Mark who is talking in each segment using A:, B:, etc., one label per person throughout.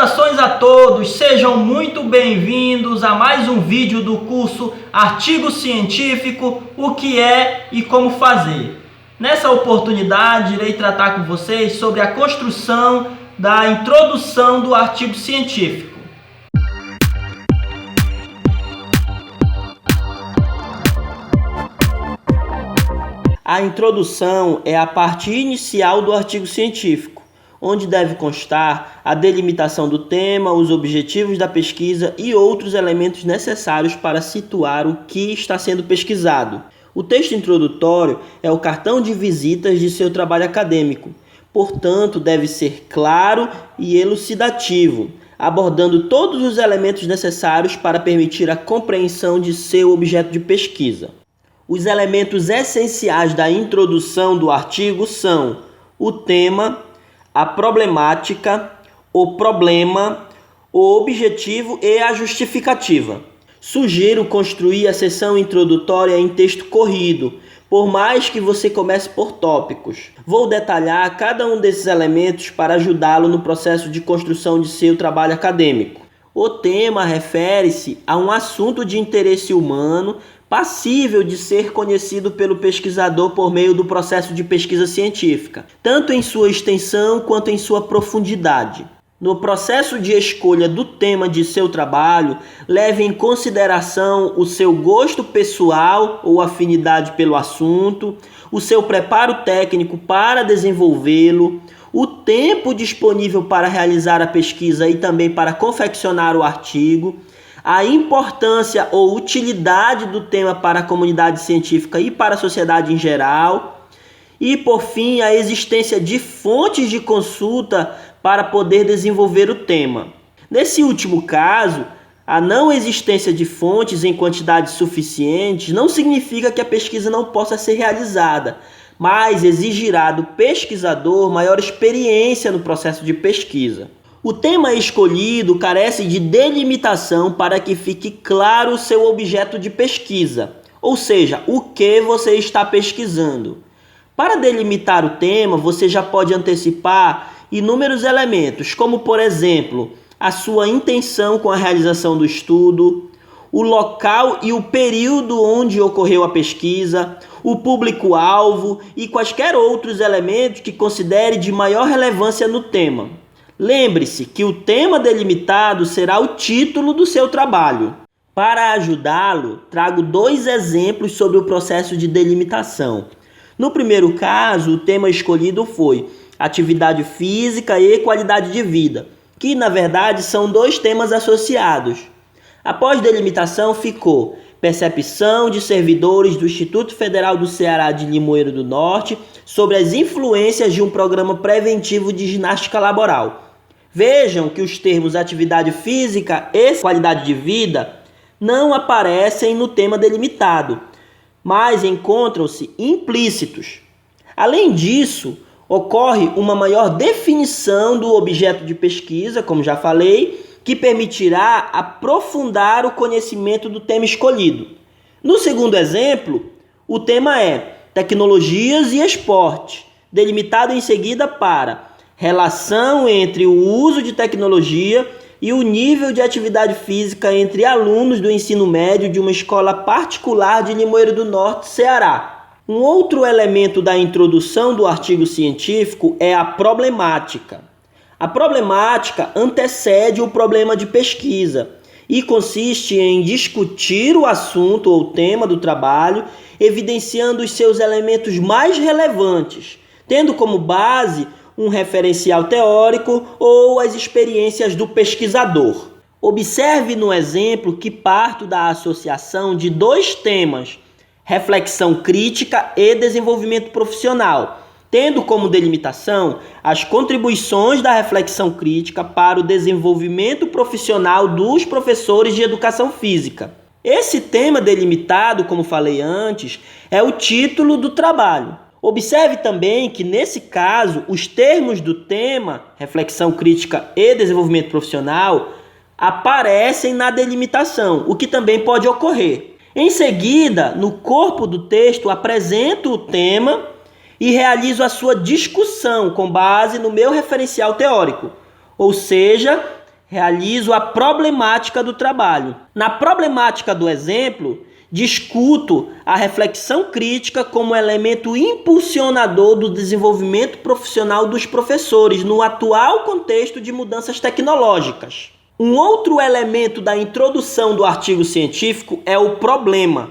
A: Saudações a todos, sejam muito bem-vindos a mais um vídeo do curso Artigo Científico, o que é e como fazer. Nessa oportunidade, irei tratar com vocês sobre a construção da introdução do artigo científico. A introdução é a parte inicial do artigo científico, onde deve constar a delimitação do tema, os objetivos da pesquisa e outros elementos necessários para situar o que está sendo pesquisado. O texto introdutório é o cartão de visitas de seu trabalho acadêmico, portanto, deve ser claro e elucidativo, abordando todos os elementos necessários para permitir a compreensão de seu objeto de pesquisa. Os elementos essenciais da introdução do artigo são o tema, a problemática, o problema, o objetivo e a justificativa. Sugiro construir a seção introdutória em texto corrido, por mais que você comece por tópicos. Vou detalhar cada um desses elementos para ajudá-lo no processo de construção de seu trabalho acadêmico. O tema refere-se a um assunto de interesse humano passível de ser conhecido pelo pesquisador por meio do processo de pesquisa científica, tanto em sua extensão quanto em sua profundidade. No processo de escolha do tema de seu trabalho, leve em consideração o seu gosto pessoal ou afinidade pelo assunto, o seu preparo técnico para desenvolvê-lo, o tempo disponível para realizar a pesquisa e também para confeccionar o artigo, a importância ou utilidade do tema para a comunidade científica e para a sociedade em geral, e, por fim, a existência de fontes de consulta para poder desenvolver o tema. Nesse último caso, a não existência de fontes em quantidades suficientes não significa que a pesquisa não possa ser realizada, mas exigirá do pesquisador maior experiência no processo de pesquisa. O tema escolhido carece de delimitação para que fique claro o seu objeto de pesquisa, ou seja, o que você está pesquisando. Para delimitar o tema, você já pode antecipar inúmeros elementos, como, por exemplo, a sua intenção com a realização do estudo, o local e o período onde ocorreu a pesquisa, o público-alvo e quaisquer outros elementos que considere de maior relevância no tema. Lembre-se que o tema delimitado será o título do seu trabalho. Para ajudá-lo, trago 2 exemplos sobre o processo de delimitação. No primeiro caso, o tema escolhido foi atividade física e qualidade de vida, que na verdade são 2 temas associados. Após delimitação ficou percepção de servidores do Instituto Federal do Ceará de Limoeiro do Norte sobre as influências de um programa preventivo de ginástica laboral. Vejam que os termos atividade física e qualidade de vida não aparecem no tema delimitado, mas encontram-se implícitos. Além disso, ocorre uma maior definição do objeto de pesquisa, como já falei, que permitirá aprofundar o conhecimento do tema escolhido. No segundo exemplo, o tema é tecnologias e esporte, delimitado em seguida para relação entre o uso de tecnologia e o nível de atividade física entre alunos do ensino médio de uma escola particular de Limoeiro do Norte, Ceará. Um outro elemento da introdução do artigo científico é a problemática. A problemática antecede o problema de pesquisa e consiste em discutir o assunto ou tema do trabalho, evidenciando os seus elementos mais relevantes, tendo como base um referencial teórico ou as experiências do pesquisador. Observe no exemplo que parto da associação de 2 temas, reflexão crítica e desenvolvimento profissional, tendo como delimitação as contribuições da reflexão crítica para o desenvolvimento profissional dos professores de educação física. Esse tema delimitado, como falei antes, é o título do trabalho. Observe também que, nesse caso, os termos do tema, reflexão crítica e desenvolvimento profissional, aparecem na delimitação, o que também pode ocorrer. Em seguida, no corpo do texto, apresento o tema e realizo a sua discussão com base no meu referencial teórico, ou seja, realizo a problemática do trabalho. Na problemática do exemplo, discuto a reflexão crítica como elemento impulsionador do desenvolvimento profissional dos professores no atual contexto de mudanças tecnológicas. Um outro elemento da introdução do artigo científico é o problema,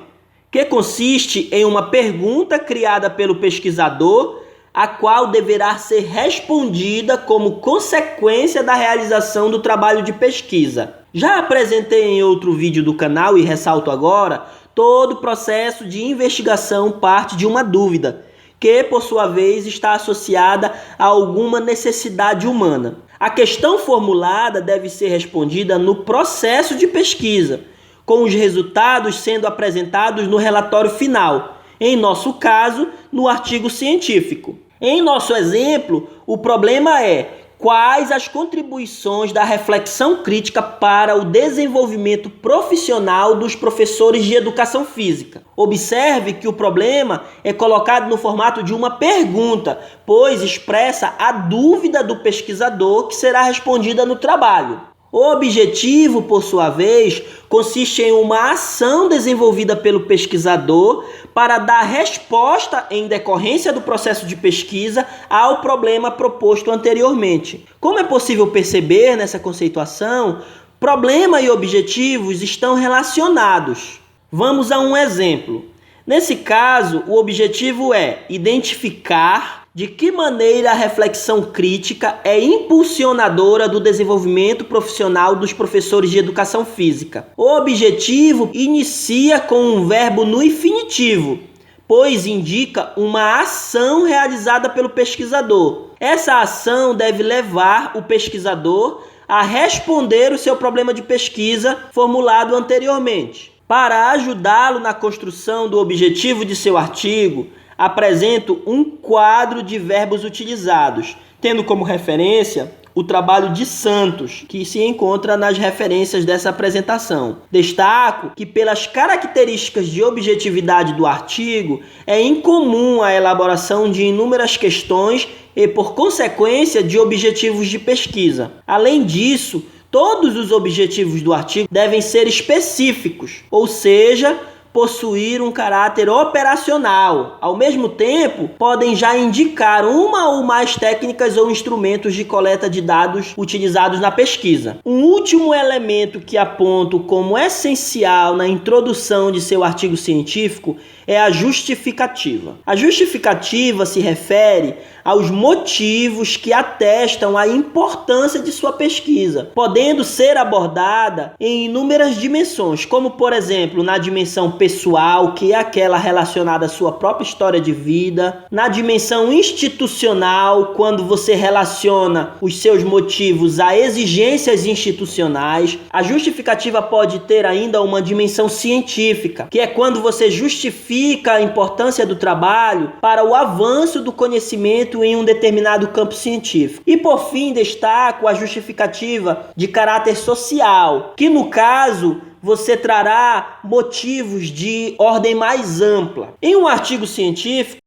A: que consiste em uma pergunta criada pelo pesquisador, a qual deverá ser respondida como consequência da realização do trabalho de pesquisa. Já apresentei em outro vídeo do canal e ressalto agora, todo o processo de investigação parte de uma dúvida, que por sua vez está associada a alguma necessidade humana. A questão formulada deve ser respondida no processo de pesquisa, com os resultados sendo apresentados no relatório final, em nosso caso, no artigo científico. Em nosso exemplo, o problema é: quais as contribuições da reflexão crítica para o desenvolvimento profissional dos professores de educação física? Observe que o problema é colocado no formato de uma pergunta, pois expressa a dúvida do pesquisador que será respondida no trabalho. O objetivo, por sua vez, consiste em uma ação desenvolvida pelo pesquisador para dar resposta em decorrência do processo de pesquisa ao problema proposto anteriormente. Como é possível perceber nessa conceituação, problema e objetivos estão relacionados. Vamos a um exemplo. Nesse caso, o objetivo é identificar de que maneira a reflexão crítica é impulsionadora do desenvolvimento profissional dos professores de educação física. O objetivo inicia com um verbo no infinitivo, pois indica uma ação realizada pelo pesquisador. Essa ação deve levar o pesquisador a responder o seu problema de pesquisa formulado anteriormente. Para ajudá-lo na construção do objetivo de seu artigo, apresento um quadro de verbos utilizados, tendo como referência o trabalho de Santos, que se encontra nas referências dessa apresentação. Destaco que, pelas características de objetividade do artigo, é incomum a elaboração de inúmeras questões e, por consequência, de objetivos de pesquisa. Além disso, todos os objetivos do artigo devem ser específicos, ou seja, possuir um caráter operacional. Ao mesmo tempo, podem já indicar uma ou mais técnicas ou instrumentos de coleta de dados utilizados na pesquisa. Um último elemento que aponto como essencial na introdução de seu artigo científico é a justificativa. A justificativa se refere aos motivos que atestam a importância de sua pesquisa, podendo ser abordada em inúmeras dimensões, como por exemplo, na dimensão pessoal, que é aquela relacionada à sua própria história de vida, na dimensão institucional, quando você relaciona os seus motivos a exigências institucionais. A justificativa pode ter ainda uma dimensão científica, que é quando você justifica a importância do trabalho para o avanço do conhecimento em um determinado campo científico. E por fim, destaco a justificativa de caráter social, que no caso você trará motivos de ordem mais ampla. Em um artigo científico,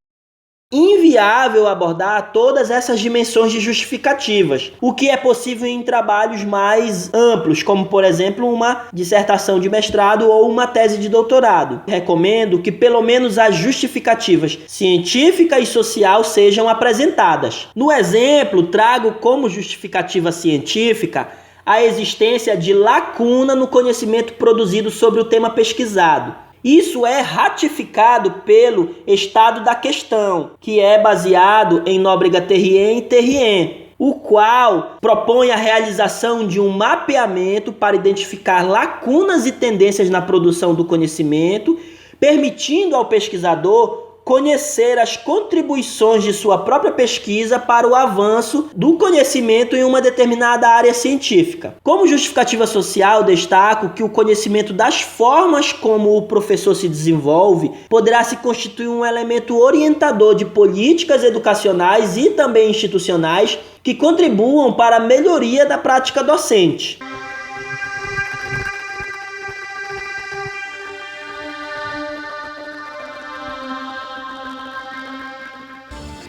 A: inviável abordar todas essas dimensões de justificativas, o que é possível em trabalhos mais amplos, como por exemplo uma dissertação de mestrado ou uma tese de doutorado. Recomendo que pelo menos as justificativas científica e social sejam apresentadas. No exemplo, trago como justificativa científica a existência de lacuna no conhecimento produzido sobre o tema pesquisado. Isso é ratificado pelo estado da questão, que é baseado em Nóbrega-Terrien e Terrien, o qual propõe a realização de um mapeamento para identificar lacunas e tendências na produção do conhecimento, permitindo ao pesquisador conhecer as contribuições de sua própria pesquisa para o avanço do conhecimento em uma determinada área científica. Como justificativa social, destaco que o conhecimento das formas como o professor se desenvolve poderá se constituir um elemento orientador de políticas educacionais e também institucionais que contribuam para a melhoria da prática docente.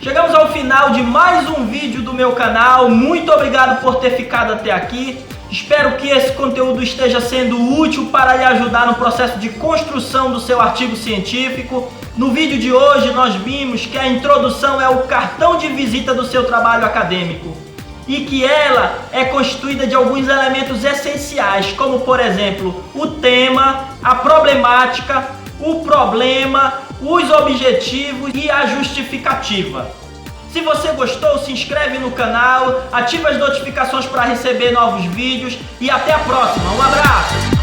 A: Chegamos ao final de mais um vídeo do meu canal. Muito obrigado por ter ficado até aqui. Espero que esse conteúdo esteja sendo útil para lhe ajudar no processo de construção do seu artigo científico. No vídeo de hoje nós vimos que a introdução é o cartão de visita do seu trabalho acadêmico e que ela é constituída de alguns elementos essenciais, como por exemplo, o tema, a problemática, o problema, os objetivos e a justificativa. Se você gostou, se inscreve no canal, ativa as notificações para receber novos vídeos e até a próxima. Um abraço!